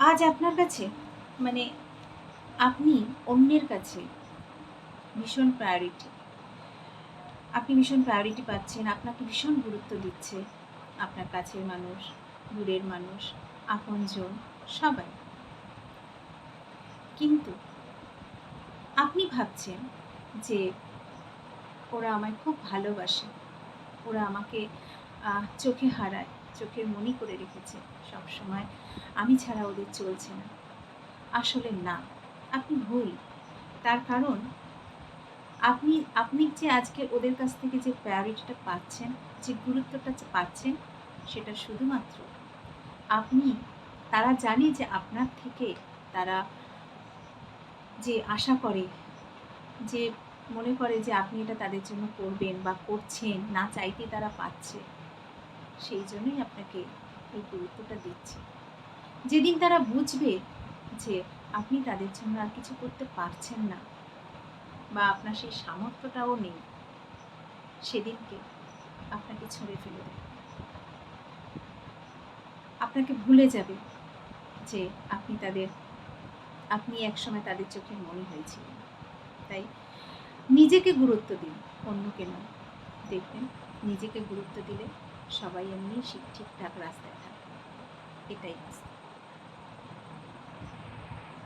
আজ আপনার কাছে মানে আপনি অন্যের কাছে ভীষণ প্রায়োরিটি, আপনি ভীষণ প্রায়োরিটি পাচ্ছেন, আপনাকে ভীষণ গুরুত্ব দিচ্ছে আপনার কাছের মানুষ, দূরের মানুষ, আপনজন, সবাই। কিন্তু আপনি ভাবছেন যে ওরা আমায় খুব ভালোবাসে, ওরা আমাকে চোখে হারায়, চোখের মনি করে রেখেছে সবসময়, আমি ছাড়া ওদের চলছে না। আসলে না, আপনি ভুল। তার কারণ আপনি আপনি যে আজকে ওদের কাছ থেকে যে প্রায়োরিটিটা পাচ্ছেন, যে গুরুত্বটা পাচ্ছেন, সেটা শুধুমাত্র আপনি, তারা জানে যে আপনার থেকে তারা যে আশা করে, যে মনে করে যে আপনি এটা তাদের জন্য করবেন বা করছেন, না চাইতে তারা পাচ্ছে, সেই জন্যই আপনাকে এই গুরুত্বটা দিচ্ছে। যেদিন তারা বুঝবে যে আপনি তাদের জন্য আর কিছু করতে পারছেন না বা আপনার সেই সামর্থ্যটাও নেই, সেদিনকে আপনাকে ছুঁড়ে ফেলে দেবে, আপনাকে ভুলে যাবে যে আপনি একসময় তাদের চোখের মনি হয়েছিলেন। তাই নিজেকে গুরুত্ব দিন, অন্যকে নয়। দেখবেন নিজেকে গুরুত্ব দিলে সবাই এমনি ঠিকঠাক রাস্তায় থাকবে। এটাই বাস্তব।